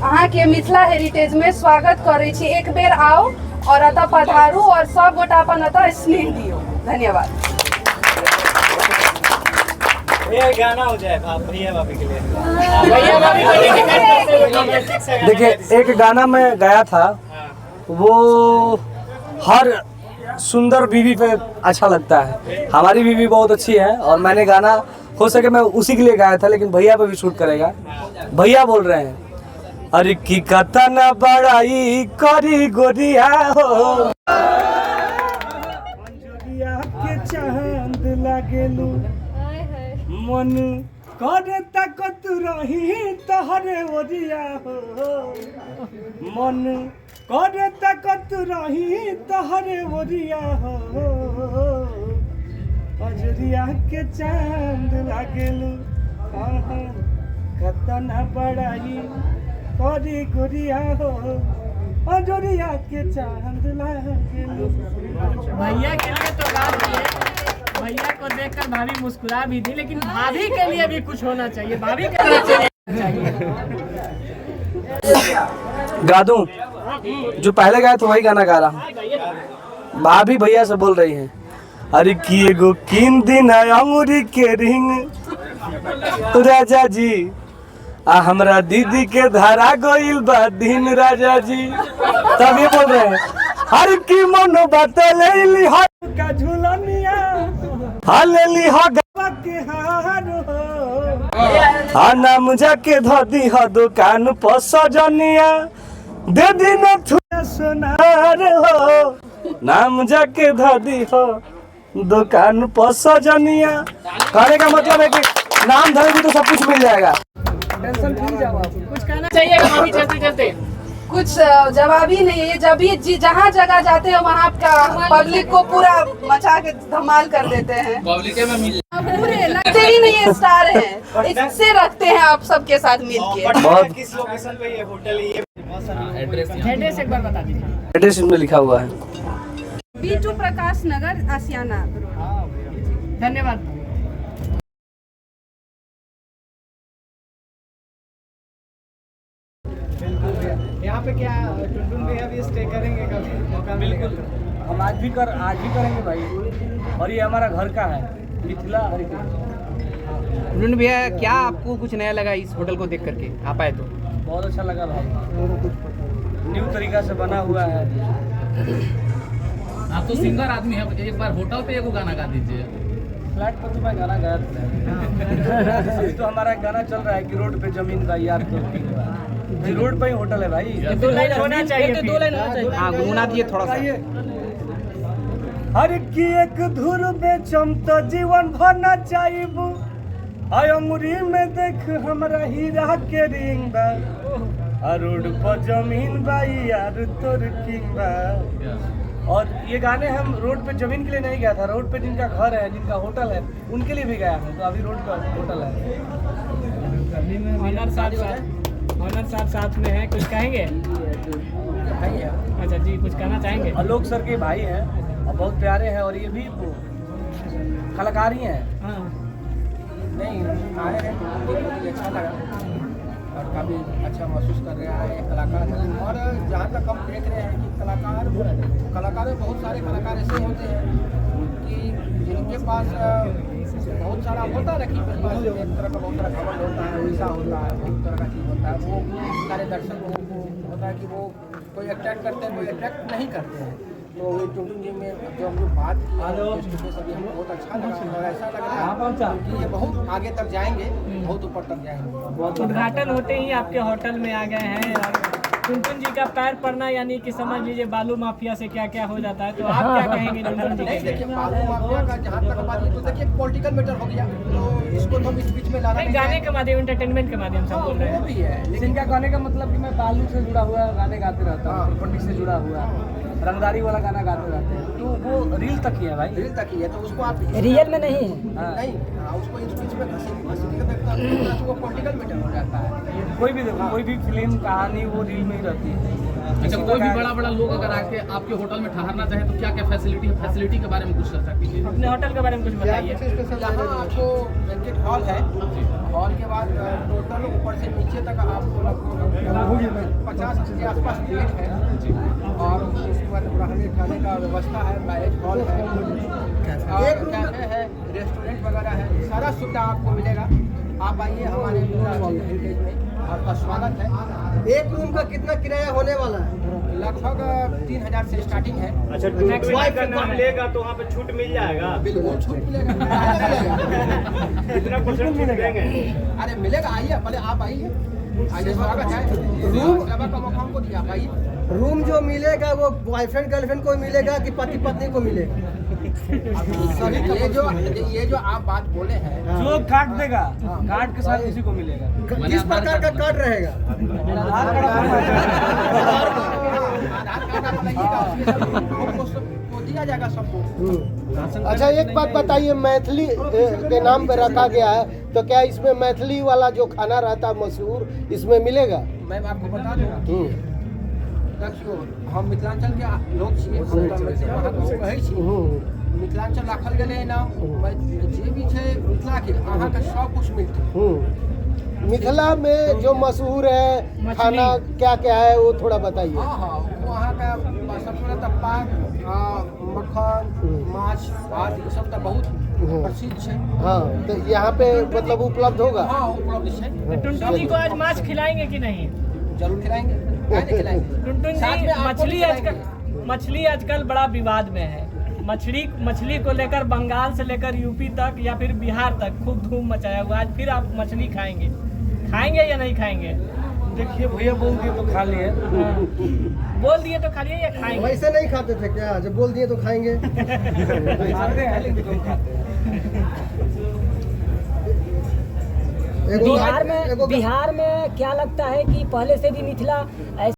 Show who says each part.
Speaker 1: अहाँ के मिथिला हेरिटेज में स्वागत करै छी। एक बेर आओ और अतः पधारू और सब गोटा अपन अतः स्नेह दियो। धन्यवाद।
Speaker 2: ये गाना हो जाए भैया भाभी के लिए।
Speaker 3: देखिए, एक गाना मैं गाया था, वो हर सुंदर बीवी पे अच्छा लगता है। हमारी बीवी बहुत अच्छी है और मैंने गाना हो सके मैं उसी के लिए गाया था, लेकिन भैया पे भी शूट करेगा। भैया बोल रहे हैं, अरे की कथा न बड़ाई करी गोरिया हो, के चांद लागेलू मन करे तकत रही तहरे ओरिया हो, मन करे तकत रही तहरे ओरिया हो, अजरिया के चांद लागेलू कतन बड़ाई करी गोरिया हो, अजरिया के चांद लागेलू।
Speaker 4: भैया के लिए तो बात है, भैया को देखकर भाभी मुस्कुरा भी थी, लेकिन भाभी के लिए भी कुछ होना चाहिए। भाभी के लिए
Speaker 3: गा दूं? जो पहले गाया तो वही गाना गा रहा हूँ। भाभी भैया से बोल रही हैं, अरे की एगो किन दिन अंगूरी के रिंग राजा जी, आ हमरा दीदी के धारा गोइल बा दिन राजा जी। तब ये बोल रहे हैं, हर की मनो बतलेली हर का झूलनिया हालेली हो गवा के हार हो, आ नाम जाके धदी हो दुकान पर सजनिया दे दिन थुआ सोनार हो, नाम जाके धदी हो दुकान पर सजनिया। कहने का मतलब है कि नाम धरेगी तो सब कुछ मिल जाएगा। टेंशन फ्री जाओ आप।
Speaker 4: कुछ कहना चाहिए भाभी चलते चलते?
Speaker 1: कुछ जवाब ही नहीं है। जब भी जहाँ जगह जाते हैं वहाँ का पब्लिक को पूरा मचा के धमाल कर देते हैं। पब्लिक में मिल पूरे लगते ही नहीं है स्टार हैं, इससे रखते हैं आप सबके साथ मिलके।
Speaker 3: बहुत
Speaker 2: किस लोकेशन पे ये होटल है? ये
Speaker 4: एड्रेस एक बार बता दीजिए।
Speaker 3: एड्रेस में लिखा हुआ है,
Speaker 1: B2 प्रकाश नगर, आसियाना रोड।
Speaker 4: धन्यवाद।
Speaker 2: यहाँ पे क्या टुनटुन भैया भी स्टे करेंगे कभी मौका मिलेगा?
Speaker 3: हम आज भी करेंगे भाई, और ये हमारा घर का है मिथिला हेरिटेज।
Speaker 5: टुनटुन भैया, क्या आपको कुछ नया लगा इस होटल को देख करके आप आए तो?
Speaker 3: बहुत अच्छा लगा भाई, न्यू तरीका से बना हुआ है।
Speaker 6: आप तो सिंगर आदमी है, एक बार होटल पे एगो गाना गा दीजिए।
Speaker 3: फ्लैट पर तो मैं गाना गाया था। अभी तो हमारा एक गाना चल रहा है कि रोड पे जमीन का यार तो रोड पे ही होटल है भाई।
Speaker 4: दो लाइन होना चाहिए, दो लाइन होना चाहिए।
Speaker 5: हाँ, गुनगुना दिए थोड़ा सा।
Speaker 3: हर की एक धुर बेचम तो जीवन भरना चाहिए, आय अंगुरी में देख हमरा हीरा के रिंग बा, रोड पर जमीन बा यार तोर किंग बा। और ये गाने हम रोड पे जमीन के लिए नहीं गाया था, रोड पे जिनका घर है, जिनका होटल है, उनके लिए भी गाया हूँ। तो अभी रोड का होटल है।
Speaker 4: ऑनर साहब साथ में हैं, कुछ कहेंगे? अच्छा जी, कुछ कहना चाहेंगे?
Speaker 3: आलोक सर के भाई हैं और बहुत प्यारे हैं, और ये भी कलाकार ही हैं।
Speaker 4: हाँ,
Speaker 7: नहीं आए हैं, अच्छा लगा और काफ़ी अच्छा महसूस कर रहे हैं एक कलाकार हैं। और जहाँ तक हम देख रहे हैं कि कलाकार में बहुत सारे कलाकार ऐसे होते हैं कि जिनके पास बहुत सारा होता है, कि मेरे पास एक तरह का बहुत सारा खबर होता है, वैसा होता है, बहुत तरह का चीज़ होता है। वो सारे दर्शकों को होता है कि वो कोई अट्रैक्ट करते हैं, कोई अट्रैक्ट नहीं करते हैं। तो ये टुनटुन जी में जो हम लोग बात की सभी हमें बहुत अच्छा लगा और ऐसा लग रहा है कि ये बहुत आगे तक जाएंगे, बहुत ऊपर तक जाएंगे।
Speaker 4: उद्घाटन होते ही आपके होटल में आ गए हैं और टुनटुन जी का पैर पड़ना यानी कि समझ लीजिए बालू माफिया से क्या क्या हो जाता है। तो आप क्या कहेंगे टुनटुन जी के?
Speaker 7: देखिए, बालू माफिया का जहाँ तक बात है तो देखिए पॉलिटिकल मैटर हो गया, तो इसको तो हम इस बीच में ला रहे हैं।
Speaker 4: गाने के माध्यम, एंटरटेनमेंट के माध्यम से हम बोल रहे हैं।
Speaker 7: वो भी है, लेकिन
Speaker 3: इनका कहने का मतलब कि मैं बालू से जुड़ा हुआ गाने गाते रहता हूँ, पंडित से जुड़ा हुआ रंगदारी वाला गाना गाते रहते हैं, तो वो रील तक ही है भाई,
Speaker 7: रील तक ही है। तो उसको आप
Speaker 4: रियल में नहीं है।
Speaker 7: नहीं, उसको इस बीच में घसीट के देखता है तो वो पॉलिटिकल मैटर हो जाता है।
Speaker 3: कोई भी देखो, कोई भी फिल्म कहानी वो रील में ही रहती है।
Speaker 6: अच्छा, कोई भी बड़ा लोग अगर आके आपके होटल में ठहरना चाहे तो क्या क्या फैसिलिटी है? फैसिलिटी के बारे में कुछ चर्चा कीजिए।
Speaker 4: अपने होटल के बारे में कुछ बताइए।
Speaker 7: यहाँ आपको बैंकेट हॉल है। हॉल के बाद टोटल ऊपर से नीचे तक आपको लगभग 50 के आसपास बेड है और उसके बाद रहने खाने का व्यवस्था है, मैरिज हॉल है, और कैफे है, रेस्टोरेंट वगैरह है, सारा सुविधा आपको मिलेगा। आप आइए हमारे हेरिटेज में, आपका स्वागत है।
Speaker 2: एक रूम का कितना किराया होने वाला है?
Speaker 7: लगभग 3000 से स्टार्टिंग है।
Speaker 4: अच्छा, वाइफ का नाम लेगा तो वहाँ पे छूट मिल जाएगा?
Speaker 7: बिल्कुल छूट मिलेगा।
Speaker 4: कितना परसेंट छूट देंगे?
Speaker 7: अरे मिलेगा, आइए, पहले आप आइए, स्वागत है। रूम का मौका हमको दिया, आप आइए।
Speaker 2: रूम जो मिलेगा वो बॉयफ्रेंड गर्लफ्रेंड को मिलेगा कि पति पत्नी को मिलेगा?
Speaker 7: सभी ये जो आप बात बोले हैं,
Speaker 3: जो कार्ड देगा कार्ड के साथ किसी को मिलेगा।
Speaker 2: किस प्रकार का कार्ड रहेगा?
Speaker 7: आधार कार्ड आप लाइएगा, उसको दिया जाएगा सबको।
Speaker 2: अच्छा, एक बात बताइए, मैथिली के नाम पे रखा गया है तो क्या इसमें मैथिली वाला जो खाना रहता है मशहूर, इसमें मिलेगा?
Speaker 7: मैं आपको बता दूँ, देखियो हम मिथिलांचल के लोग छियै, कहै छी मिथिलांचल राखल गेलै नाम, जे भी छै मिथिला के अहाँके सब कुछ मिलतै।
Speaker 2: मिथिला में जो मशहूर है खाना क्या क्या है वो थोड़ा बताइए।
Speaker 7: हाँ, वो अहाँके सबसे पहले तऽ पाग, मक्खन, माछ भात, ई सब तऽ बहुत प्रसिद्ध छै।
Speaker 2: हाँ, तो यहाँ पे मतलब उपलब्ध होगा?
Speaker 7: हाँ, उपलब्ध छै।
Speaker 4: टुनटुन जी को आज माछ खिलाएंगे कि नहीं?
Speaker 7: जरूर खिलाएंगे, काहे नहीं खिलाएंगे।
Speaker 4: टुनटुन जी, मछली आजकल बड़ा विवाद में है। मछली को लेकर बंगाल से लेकर यूपी तक या फिर बिहार तक खूब धूम मचाया हुआ। आज फिर आप मछली खाएंगे या नहीं खाएंगे?
Speaker 3: देखिए भैया बोल दिए तो खा लिए।
Speaker 4: बोल दिए तो खा लिए या खाएंगे?
Speaker 2: वैसे नहीं खाते थे क्या? जब बोल दिए तो खाएंगे।
Speaker 8: बिहार में क्या लगता है कि पहले से भी मिथिला